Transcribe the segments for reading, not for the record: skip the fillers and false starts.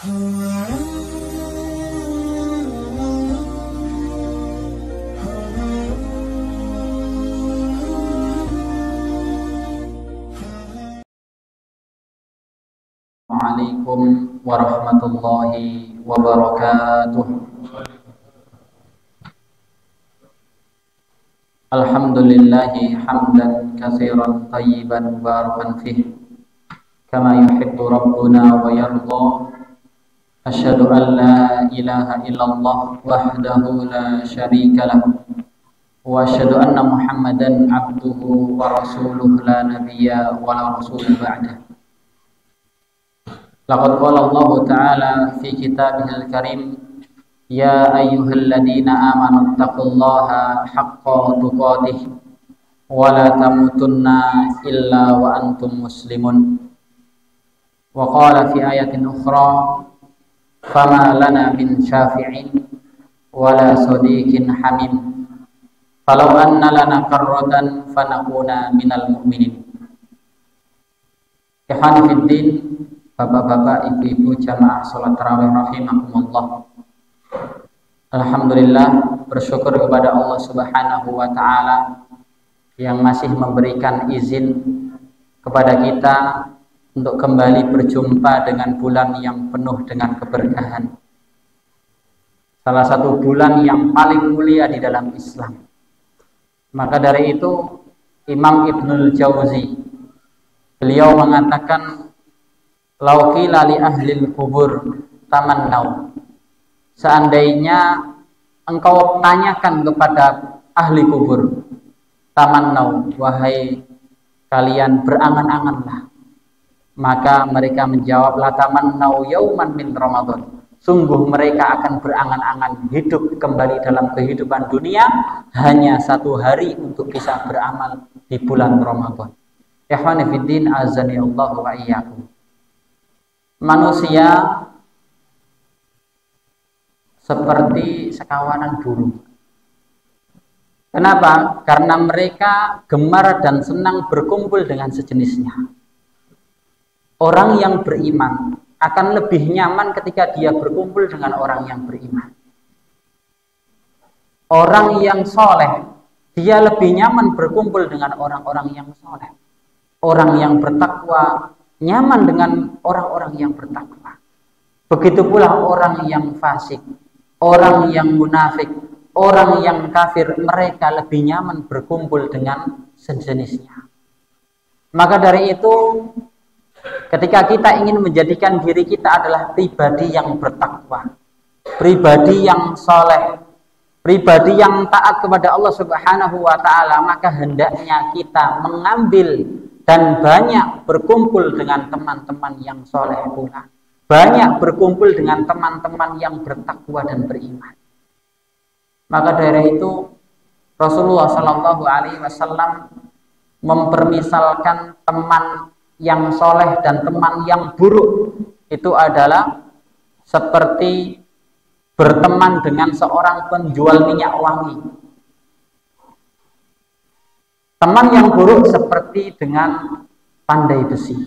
Assalamualaikum warahmatullahi wabarakatuh. Alhamdulillahi hamdan katsiran thayyiban mubarakan fih kama yuhibbu rabbuna wa yarda. Asyhadu an la ilaha illallah wahdahu la syarika lah wa asyhadu anna Muhammadan abduhu wa rasuluhu la nabiyya wa la rasul ba'dah. Laqad qala Allah Ta'ala fi kitabihil karim, ya ayyuhalladzina amanu taqullaha haqqa tuqatih wa la tamutunna illa wa antum muslimun. Wa qala fi ayatin ukhra, fama lana min syafi'in wa la sadiqin hamim falau anna lana karratan fanakuna minal mu'minin. Ikhwani fid din, bapak-bapak, ibu-ibu jamaah salat tarawih rahimakumullah. Alhamdulillah, bersyukur kepada Allah Subhanahu wa taala yang masih memberikan izin kepada kita untuk kembali berjumpa dengan bulan yang penuh dengan keberkahan. Salah satu bulan yang paling mulia di dalam Islam. Maka dari itu Imam Ibnul Jauzi beliau mengatakan, lau qila li ahlil kubur tamannau, seandainya engkau tanyakan kepada ahli kubur, tamannau, wahai kalian berangan-anganlah, maka mereka menjawab, la tamannau yauman min Ramadan, sungguh mereka akan berangan-angan hidup kembali dalam kehidupan dunia hanya satu hari untuk bisa beramal di bulan Ramadan. Ikhwani fiddin, azani Allah wa iyyakum. Manusia seperti sekawanan burung. Kenapa? Karena mereka gemar dan senang berkumpul dengan sejenisnya. Orang yang beriman akan lebih nyaman ketika dia berkumpul dengan orang yang beriman. Orang yang soleh, dia lebih nyaman berkumpul dengan orang-orang yang soleh. Orang yang bertakwa nyaman dengan orang-orang yang bertakwa. Begitu pula orang yang fasik, orang yang munafik, orang yang kafir, mereka lebih nyaman berkumpul dengan sejenisnya. Maka dari itu, ketika kita ingin menjadikan diri kita adalah pribadi yang bertakwa, pribadi yang soleh, pribadi yang taat kepada Allah Subhanahu wa taala, maka hendaknya kita mengambil dan banyak berkumpul dengan teman-teman yang soleh pula, banyak berkumpul dengan teman-teman yang bertakwa dan beriman. Maka dari itu Rasulullah Shallallahu Alaihi Wasallam mempermisalkan teman yang soleh dan teman yang buruk itu adalah seperti berteman dengan seorang penjual minyak wangi. Teman yang buruk seperti dengan pandai besi.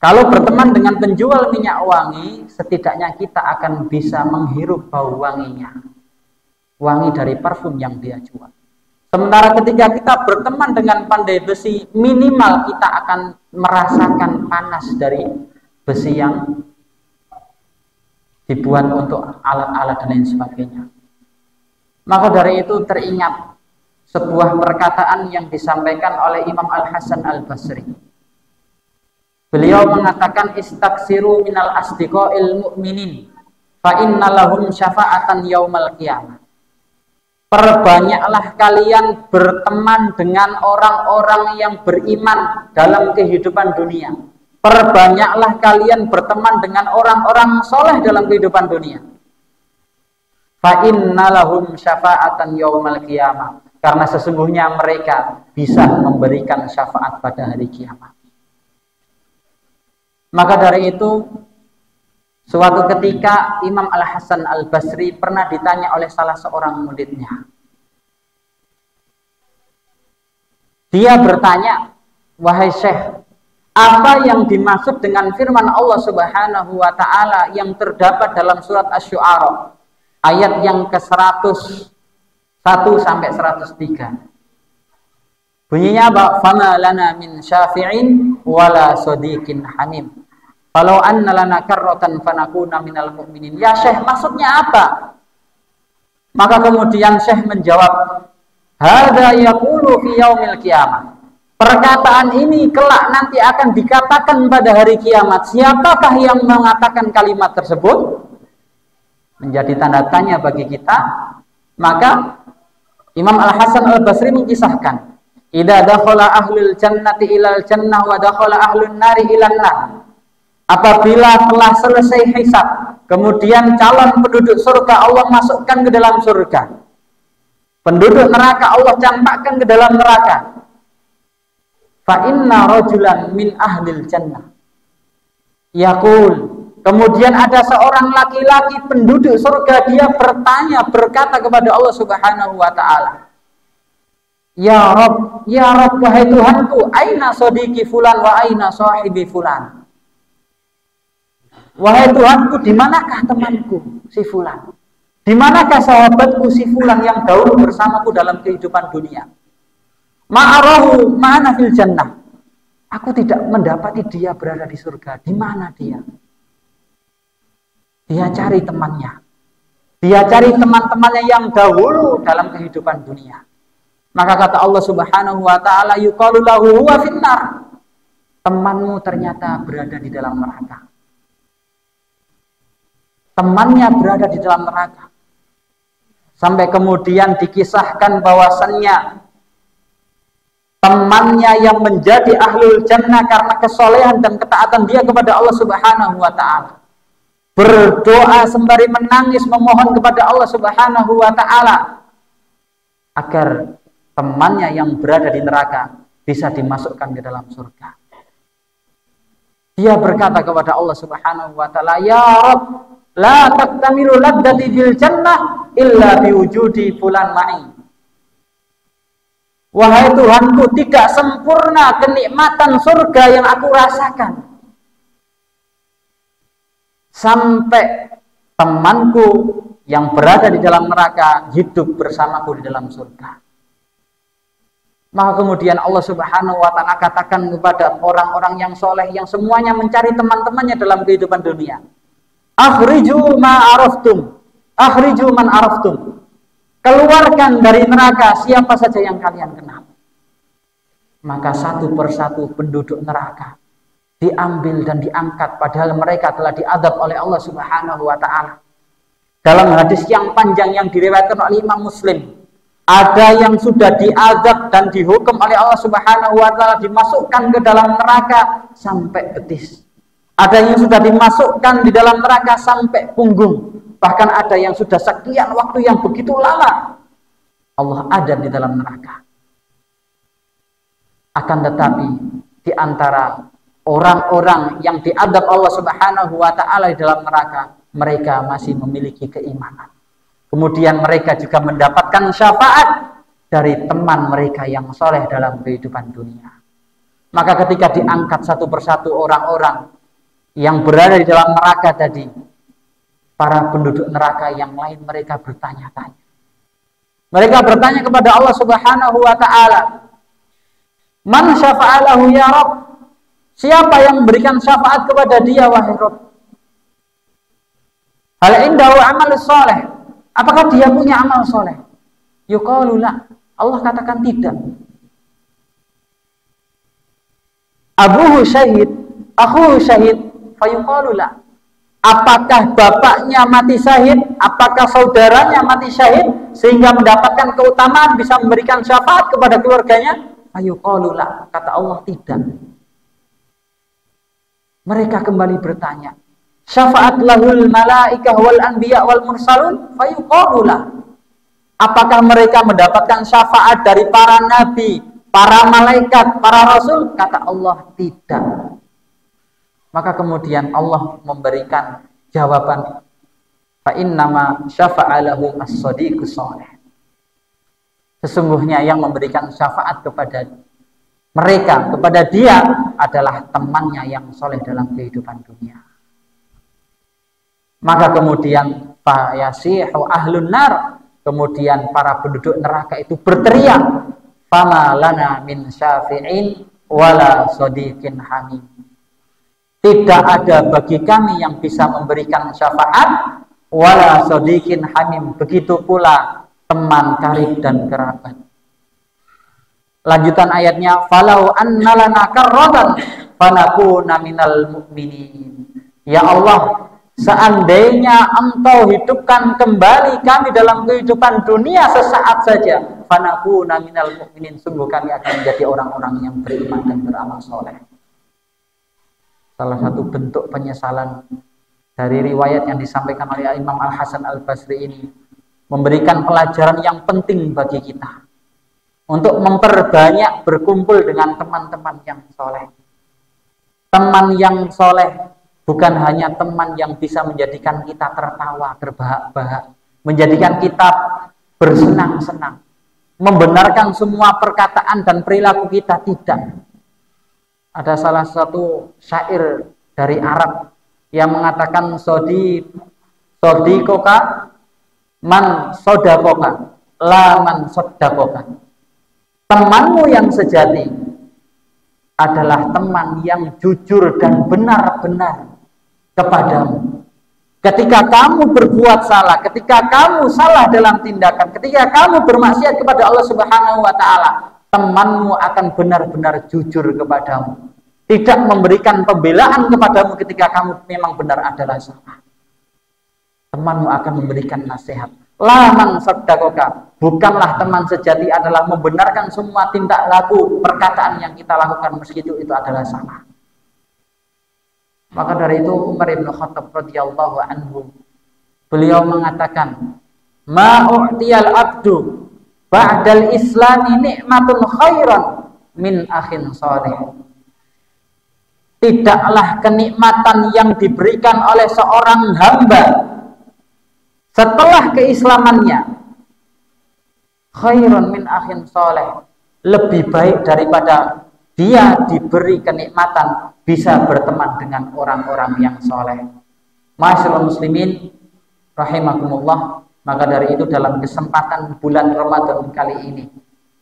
Kalau berteman dengan penjual minyak wangi, setidaknya kita akan bisa menghirup bau wanginya, wangi dari parfum yang dia jual. Sementara ketika kita berteman dengan pandai besi, minimal kita akan merasakan panas dari besi yang dibuat untuk alat-alat dan lain sebagainya. Maka dari itu teringat sebuah perkataan yang disampaikan oleh Imam Al-Hasan Al-Basri. Beliau mengatakan, istaksiru minal asdiqa'il mu'minin fa inna lahum syafa'atan yaumal qiyamah. Perbanyaklah kalian berteman dengan orang-orang yang beriman dalam kehidupan dunia. Perbanyaklah kalian berteman dengan orang-orang soleh dalam kehidupan dunia. Fa inna lahum syafa'atan yaumal qiyamah, karena sesungguhnya mereka bisa memberikan syafaat pada hari kiamat. Maka dari itu, suatu ketika Imam Al-Hasan Al-Basri pernah ditanya oleh salah seorang muridnya. Dia bertanya, wahai Syekh, apa yang dimaksud dengan firman Allah Subhanahu wa taala yang terdapat dalam surat Asy-Syu'ara ayat yang ke-101 sampai 103. Bunyinya apa? Fama lana min syafi'in wala sadiqin hamim. Kalau anna lana karratan fanakuna minal mu'minin. Ya Syekh, maksudnya apa? Maka kemudian Syekh menjawab, hadza yaqulu fi yaumil qiyamah. Perkataan ini kelak nanti akan dikatakan pada hari kiamat. Siapakah yang mengatakan kalimat tersebut? Menjadi tanda tanya bagi kita. Maka Imam Al-Hasan Al-Basri mengisahkan, idza dakhala ahlul jannati ilal jannah wa dakhala ahlun nari ilan nar. Apabila telah selesai hisab, kemudian calon penduduk surga Allah masukkan ke dalam surga. Penduduk neraka Allah campakkan ke dalam neraka. Fa inna rajulan min ahlil jannah yaqul. Kemudian ada seorang laki-laki penduduk surga, dia berkata kepada Allah Subhanahu wa taala, ya Rabb, wahai Tuhanku, aina sadiqi fulan wa aina sahibi fulan. Wahai Tuhanku, di manakah temanku si fulan? Di manakah sahabatku si fulan yang dahulu bersamaku dalam kehidupan dunia? Ma'arahu ma'ana fil jannah. Aku tidak mendapati dia berada di surga. Di mana dia? Dia cari temannya. Dia cari teman-temannya yang dahulu dalam kehidupan dunia. Maka kata Allah Subhanahu wa taala, yuqalu lahu huwa finnar. Temanmu ternyata berada di dalam neraka. Temannya berada di dalam neraka. Sampai kemudian dikisahkan bahwasannya temannya yang menjadi ahlul jannah karena kesolehan dan ketaatan dia kepada Allah Subhanahu wa taala, berdoa sembari menangis memohon kepada Allah Subhanahu wa taala agar temannya yang berada di neraka bisa dimasukkan ke dalam surga. Dia berkata kepada Allah Subhanahu wa taala, ya Rabb, la taktamilu laddati fil jannah illa biwujudi fulan ma'i. Wahai Tuhanku, tidak sempurna kenikmatan surga yang aku rasakan sampai temanku yang berada di dalam neraka hidup bersamaku di dalam surga. Maka kemudian Allah Subhanahu wa ta'ala katakan kepada orang-orang yang soleh yang semuanya mencari teman-temannya dalam kehidupan dunia, akhriju ma araftum, akhriju man araftum. Keluarkan dari neraka siapa saja yang kalian kenal. Maka satu persatu penduduk neraka diambil dan diangkat, padahal mereka telah diadab oleh Allah Subhanahu wa ta'ala. Dalam hadis yang panjang yang diriwayatkan oleh Imam Muslim, ada yang sudah diadab dan dihukum oleh Allah Subhanahu wa ta'ala dimasukkan ke dalam neraka sampai betis. Ada yang sudah dimasukkan di dalam neraka sampai punggung. Bahkan ada yang sudah sekian waktu yang begitu lama Allah ada di dalam neraka. Akan tetapi di antara orang-orang yang diadab Allah Subhanahu wa ta'ala di dalam neraka, mereka masih memiliki keimanan. Kemudian mereka juga mendapatkan syafaat dari teman mereka yang soleh dalam kehidupan dunia. Maka ketika diangkat satu persatu orang-orang yang berada di dalam neraka tadi, para penduduk neraka yang lain mereka bertanya-tanya. Mereka bertanya kepada Allah Subhanahu wa ta'ala, man syafa'alahu ya Rabb? Siapa yang memberikan syafaat kepada dia wahai Rabb? Hal indahu amal soleh? Apakah dia punya amal soleh? Yuqalu la. Allah katakan tidak. Abuhu syahid, akhuhu syahid, fayuqalu la. Apakah bapaknya mati syahid? Apakah saudaranya mati syahid sehingga mendapatkan keutamaan bisa memberikan syafaat kepada keluarganya? Ayo qaulullah, kata Allah tidak. Mereka kembali bertanya, syafaat lahul malaikah wal anbiya wal mursalun? Fayuqaulullah. Apakah mereka mendapatkan syafaat dari para nabi, para malaikat, para rasul? Kata Allah tidak. Maka kemudian Allah memberikan jawaban, fa innama syafa'alahu as-shadiqus shalih. Sesungguhnya yang memberikan syafaat kepada mereka, kepada dia adalah temannya yang soleh dalam kehidupan dunia. Maka kemudian fayasihu ahlun nar, kemudian para penduduk neraka itu berteriak, fama lana min syafi'in wala sadiqin hamim. Tidak ada bagi kami yang bisa memberikan syafaat, wala sadiqin hamim, begitu pula teman karib dan kerabat. Lanjutan ayatnya, falau annalana karratan fanakuna minal mu'minin. Ya Allah, seandainya Engkau hidupkan kembali kami dalam kehidupan dunia sesaat saja, fanakuna minal mu'minin, sungguh kami akan menjadi orang-orang yang beriman dan beramal soleh. Salah satu bentuk penyesalan dari riwayat yang disampaikan oleh Imam Al-Hasan Al-Basri ini memberikan pelajaran yang penting bagi kita untuk memperbanyak berkumpul dengan teman-teman yang soleh. Teman yang soleh bukan hanya teman yang bisa menjadikan kita tertawa, terbahak-bahak, menjadikan kita bersenang-senang, membenarkan semua perkataan dan perilaku kita, tidak. Ada salah satu syair dari Arab yang mengatakan sodikoka man sodakoka la man sodakoka. Temanmu yang sejati adalah teman yang jujur dan benar-benar kepadamu. Ketika kamu berbuat salah, ketika kamu salah dalam tindakan, ketika kamu bermaksiat kepada Allah Subhanahu wa Ta'ala, temanmu akan benar-benar jujur kepadamu, tidak memberikan pembelaan kepadamu ketika kamu memang benar adalah salah. Temanmu akan memberikan nasihat. Laman sadaqoka, bukanlah teman sejati adalah membenarkan semua tindak laku perkataan yang kita lakukan meski itu adalah salah. Maka dari itu Umar bin Khattab radhiyallahu anhu, beliau mengatakan, ma u'tiyal abdu ba'dal islami ni'matun khairan min akhin salih. Tidaklah kenikmatan yang diberikan oleh seorang hamba setelah keislamannya khairun min akhin salih, lebih baik daripada dia diberi kenikmatan bisa berteman dengan orang-orang yang soleh. Ma'asyiral muslimin rahimakumullah, maka dari itu dalam kesempatan bulan Ramadan kali ini,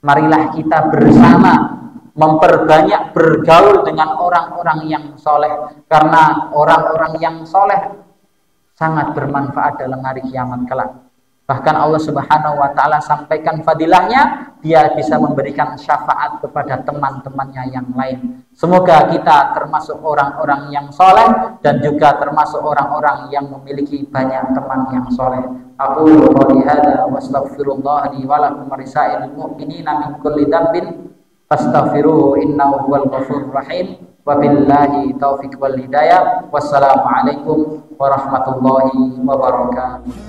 marilah kita bersama memperbanyak bergaul dengan orang-orang yang soleh, karena orang-orang yang soleh sangat bermanfaat dalam hari kiamat kelak. Bahkan Allah Subhanahu wa Ta'ala sampaikan fadilahnya, dia bisa memberikan syafaat kepada teman-temannya yang lain. Semoga kita termasuk orang-orang yang soleh dan juga termasuk orang-orang yang memiliki banyak teman yang soleh. Aku qouli hadza wa astaghfirullah li wa lakum wa lisa'il mu'minina min kulli dhanbin fastaghfiruhu innahu huwal ghafurur rahim. Wabillahi taufiq wal hidayah. Wassalamualaikum warahmatullahi wabarakatuh.